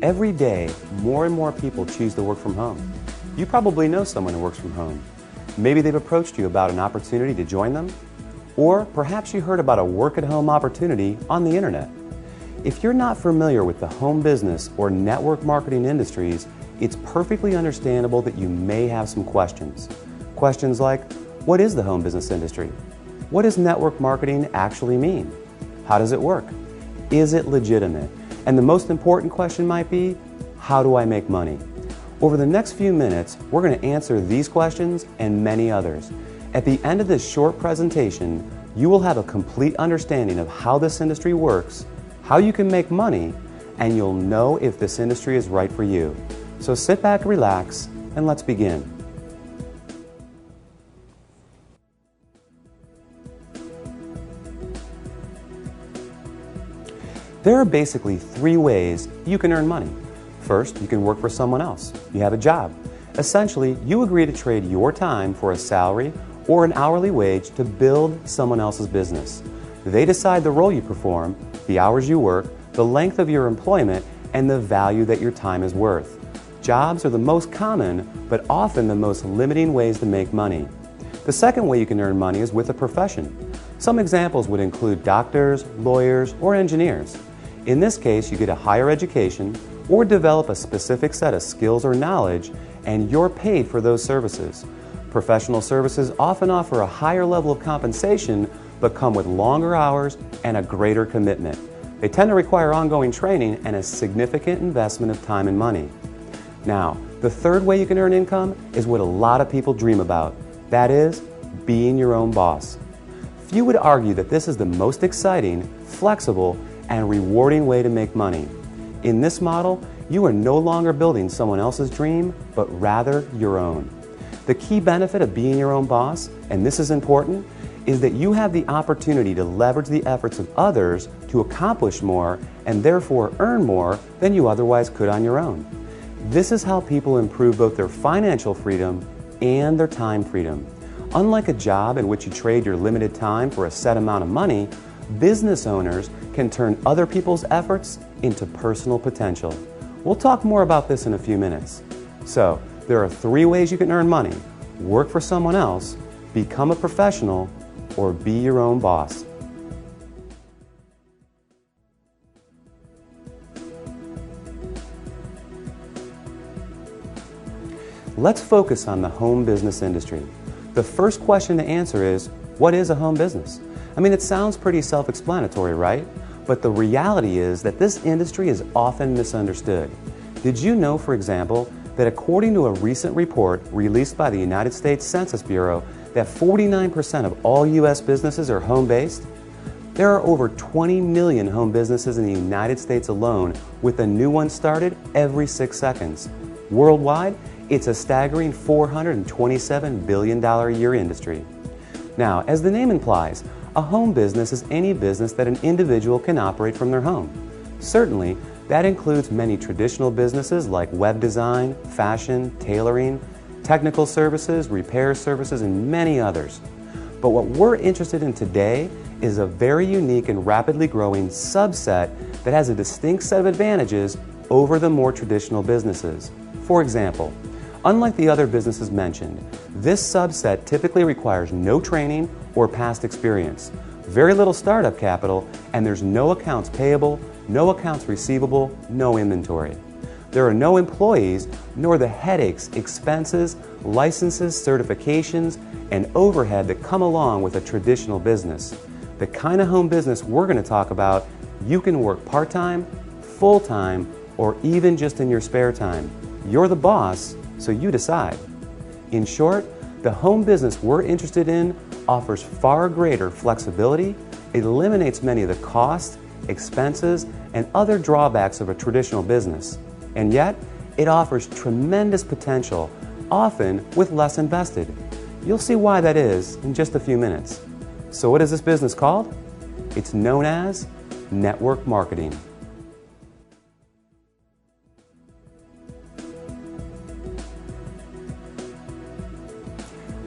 Every day, more and more people choose to work from home. You probably know someone who works from home. Maybe they've approached you about an opportunity to join them, or perhaps you heard about a work-at-home opportunity on the internet. If you're not familiar with the home business or network marketing industries, it's perfectly understandable that you may have some questions. Questions like, what is the home business industry? What does network marketing actually mean? How does it work? Is it legitimate? And the most important question might be, how do I make money? Over the next few minutes, we're going to answer these questions and many others. At the end of this short presentation, you will have a complete understanding of how this industry works, how you can make money, and you'll know if this industry is right for you. So sit back, relax, and let's begin. There are basically three ways you can earn money. First, you can work for someone else. You have a job. Essentially, you agree to trade your time for a salary or an hourly wage to build someone else's business. They decide the role you perform, the hours you work, the length of your employment, and the value that your time is worth. Jobs are the most common, but often the most limiting ways to make money. The second way you can earn money is with a profession. Some examples would include doctors, lawyers, or engineers. In this case, you get a higher education or develop a specific set of skills or knowledge, and you're paid for those services. Professional services often offer a higher level of compensation, but come with longer hours and a greater commitment. They tend to require ongoing training and a significant investment of time and money. Now, the third way you can earn income is what a lot of people dream about. That is, being your own boss. Few would argue that this is the most exciting, flexible, and rewarding way to make money. In this model, you are no longer building someone else's dream, but rather your own. The key benefit of being your own boss, and this is important, is that you have the opportunity to leverage the efforts of others to accomplish more and therefore earn more than you otherwise could on your own. This is how people improve both their financial freedom and their time freedom. Unlike a job in which you trade your limited time for a set amount of money, business owners can turn other people's efforts into personal potential. We'll talk more about this in a few minutes. So, there are three ways you can earn money: work for someone else, become a professional, or be your own boss. Let's focus on the home business industry. The first question to answer is, what is a home business? I mean, it sounds pretty self-explanatory, right? But the reality is that this industry is often misunderstood. Did you know, for example, that according to a recent report released by the United States Census Bureau, that 49% of all U.S. businesses are home-based? There are over 20 million home businesses in the United States alone, with a new one started every 6 seconds. Worldwide, it's a staggering $427 billion a year industry. Now, as the name implies, a home business is any business that an individual can operate from their home. Certainly, that includes many traditional businesses like web design, fashion, tailoring, technical services, repair services, and many others. But what we're interested in today is a very unique and rapidly growing subset that has a distinct set of advantages over the more traditional businesses. For example, unlike the other businesses mentioned, this subset typically requires no training or past experience, very little startup capital, and there's no accounts payable, no accounts receivable, no inventory. There are no employees, nor the headaches, expenses, licenses, certifications, and overhead that come along with a traditional business. The kind of home business we're going to talk about, you can work part-time, full-time, or even just in your spare time. You're the boss, so you decide. In short, the home business we're interested in offers far greater flexibility, eliminates many of the costs, expenses, and other drawbacks of a traditional business. And yet, it offers tremendous potential, often with less invested. You'll see why that is in just a few minutes. So what is this business called? It's known as network marketing.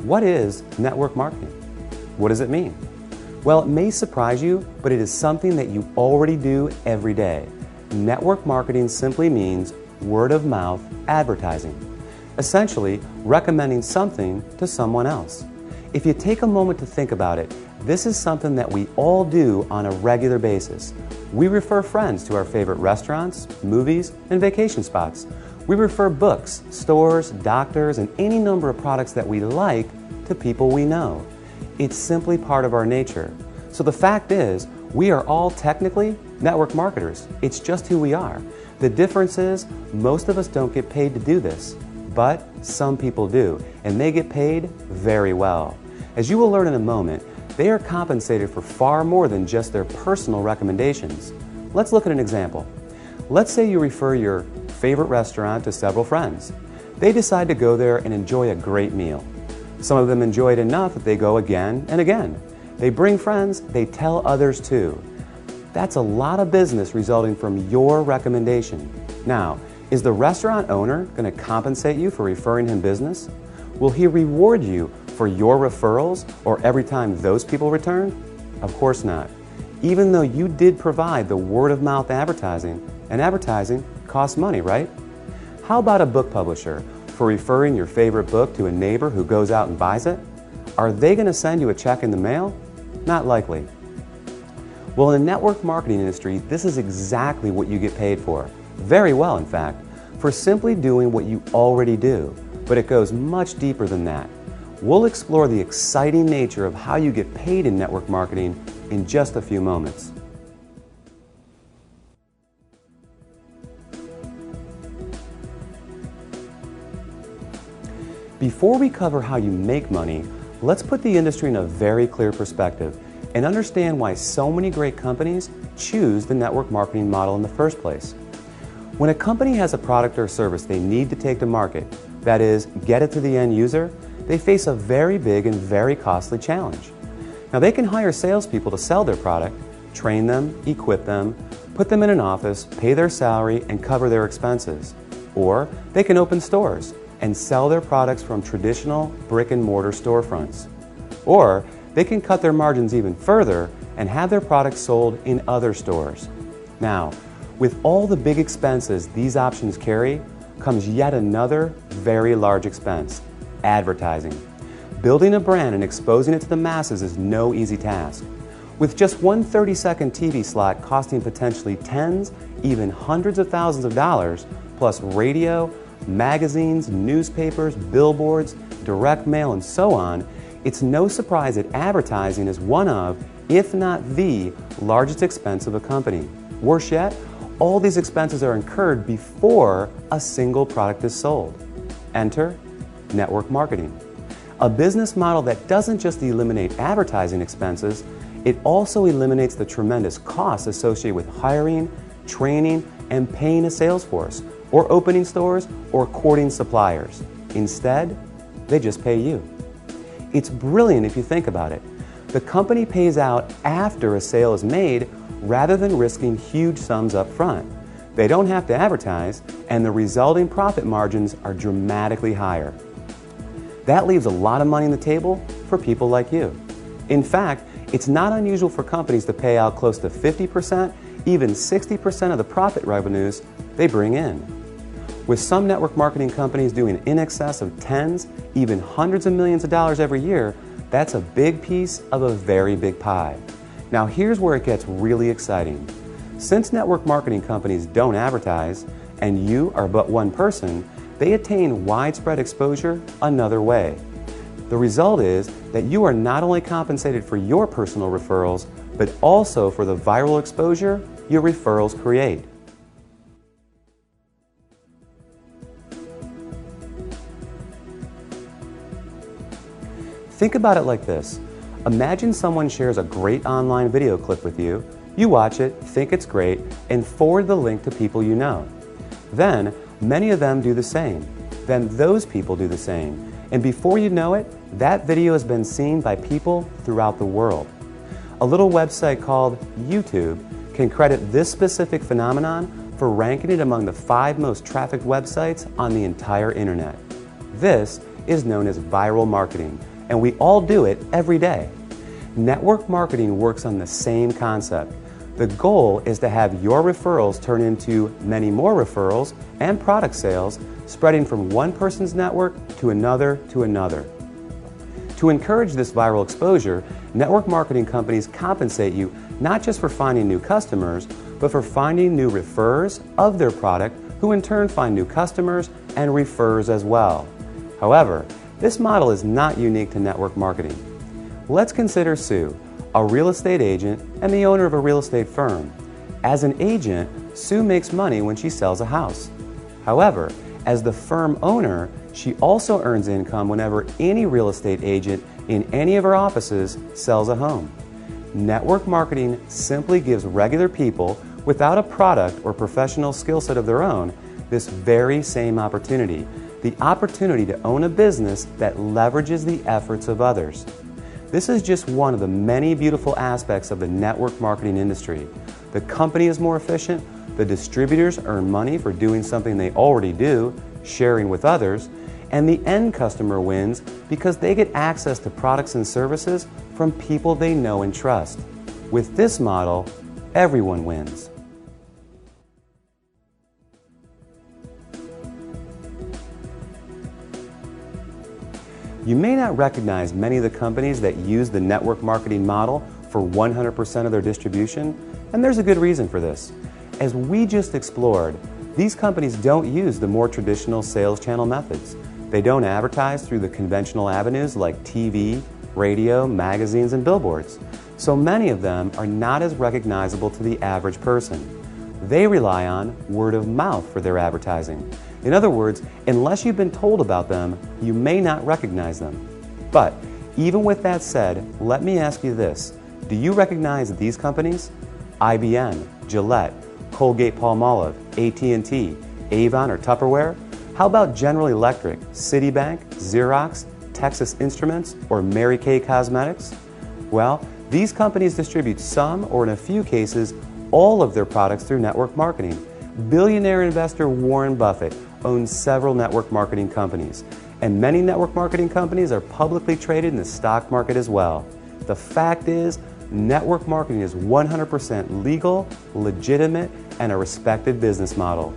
What is network marketing? What does it mean? Well, it may surprise you, but it is something that you already do every day. network marketing simply means word-of-mouth advertising, essentially recommending something to someone else. If you take a moment to think about it, this is something that we all do on a regular basis. We refer friends to our favorite restaurants, movies, and vacation spots. We refer books, stores, doctors, and any number of products that we like to people we know. It's simply part of our nature. So the fact is, we are all technically network marketers. It's just who we are. The difference is, most of us don't get paid to do this, but some people do, and they get paid very well. As you will learn in a moment, they are compensated for far more than just their personal recommendations. Let's look at an example. Let's say you refer your favorite restaurant to several friends. They decide to go there and enjoy a great meal. Some of them enjoy it enough that they go again and again. They bring friends, they tell others too. That's a lot of business resulting from your recommendation. Now, is the restaurant owner going to compensate you for referring him business? Will he reward you for your referrals or every time those people return? Of course not. Even though you did provide the word-of-mouth advertising, and advertising costs money, right? How about a book publisher for referring your favorite book to a neighbor who goes out and buys it? Are they going to send you a check in the mail? Not likely. Well, in the network marketing industry, this is exactly what you get paid for. Very well, in fact, for simply doing what you already do. But it goes much deeper than that. We'll explore the exciting nature of how you get paid in network marketing in just a few moments. Before we cover how you make money, let's put the industry in a very clear perspective and understand why so many great companies choose the network marketing model in the first place. When a company has a product or service they need to take to market, that is, get it to the end user, they face a very big and very costly challenge. Now, they can hire salespeople to sell their product, train them, equip them, put them in an office, pay their salary, and cover their expenses. Or they can open stores and sell their products from traditional brick-and-mortar storefronts. Or they can cut their margins even further and have their products sold in other stores. Now, with all the big expenses these options carry, comes yet another very large expense: advertising. Building a brand and exposing it to the masses is no easy task. With just one 30-second TV slot costing potentially tens, even hundreds of thousands of dollars, plus radio, magazines, newspapers, billboards, direct mail, and so on, it's no surprise that advertising is one of, if not the, largest expense of a company. Worse yet, all these expenses are incurred before a single product is sold. Enter network marketing. A business model that doesn't just eliminate advertising expenses, it also eliminates the tremendous costs associated with hiring, training, and paying a sales force, or opening stores, or courting suppliers. Instead, they just pay you. It's brilliant if you think about it. The company pays out after a sale is made rather than risking huge sums up front. They don't have to advertise, and the resulting profit margins are dramatically higher. That leaves a lot of money on the table for people like you. In fact, it's not unusual for companies to pay out close to 50%, even 60% of the profit revenues they bring in. With some network marketing companies doing in excess of tens, even hundreds of millions of dollars every year, that's a big piece of a very big pie. Now here's where it gets really exciting. Since network marketing companies don't advertise, and you are but one person, they attain widespread exposure another way. The result is that you are not only compensated for your personal referrals, but also for the viral exposure your referrals create. Think about it like this. Imagine someone shares a great online video clip with you, you watch it, think it's great, and forward the link to people you know. Then, many of them do the same. Then those people do the same. And before you know it, that video has been seen by people throughout the world. A little website called YouTube can credit this specific phenomenon for ranking it among the 5 most trafficked websites on the entire internet. This is known as viral marketing, and we all do it every day. Network marketing works on the same concept. The goal is to have your referrals turn into many more referrals and product sales, spreading from one person's network to another to another. To encourage this viral exposure, network marketing companies compensate you not just for finding new customers, but for finding new referrers of their product, who in turn find new customers and referrers as well. However, this model is not unique to network marketing. Let's consider Sue, a real estate agent and the owner of a real estate firm. As an agent, Sue makes money when she sells a house. However, as the firm owner, she also earns income whenever any real estate agent in any of her offices sells a home. Network marketing simply gives regular people without a product or professional skill set of their own this very same opportunity, the opportunity to own a business that leverages the efforts of others. This is just one of the many beautiful aspects of the network marketing industry. The company is more efficient, the distributors earn money for doing something they already do, sharing with others, and the end customer wins because they get access to products and services from people they know and trust. With this model, everyone wins. You may not recognize many of the companies that use the network marketing model for 100% of their distribution, and there's a good reason for this. As we just explored, these companies don't use the more traditional sales channel methods. They don't advertise through the conventional avenues like TV, radio, magazines, and billboards. So many of them are not as recognizable to the average person. They rely on word of mouth for their advertising. In other words, unless you've been told about them, you may not recognize them. But even with that said, let me ask you this. Do you recognize these companies? IBM, Gillette, Colgate-Palmolive, AT&T, Avon, or Tupperware? How about General Electric, Citibank, Xerox, Texas Instruments, or Mary Kay Cosmetics? Well, these companies distribute some, or in a few cases, all of their products through network marketing. Billionaire investor Warren Buffett owns several network marketing companies, and many network marketing companies are publicly traded in the stock market as well. The fact is, network marketing is 100% legal, legitimate, and a respected business model.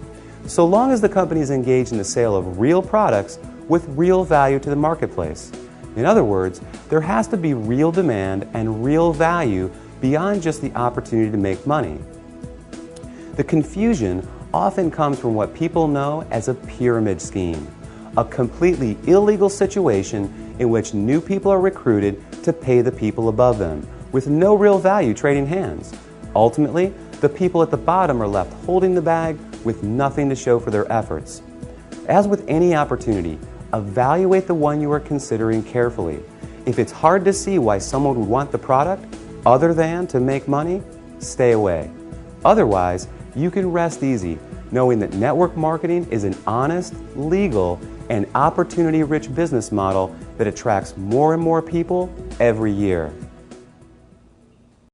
So long as the company is engaged in the sale of real products with real value to the marketplace. In other words, there has to be real demand and real value beyond just the opportunity to make money. The confusion often comes from what people know as a pyramid scheme, a completely illegal situation in which new people are recruited to pay the people above them, with no real value trading hands. Ultimately, the people at the bottom are left holding the bag with nothing to show for their efforts. As with any opportunity, evaluate the one you are considering carefully. If it's hard to see why someone would want the product other than to make money, stay away. Otherwise, you can rest easy knowing that network marketing is an honest, legal, and opportunity-rich business model that attracts more and more people every year.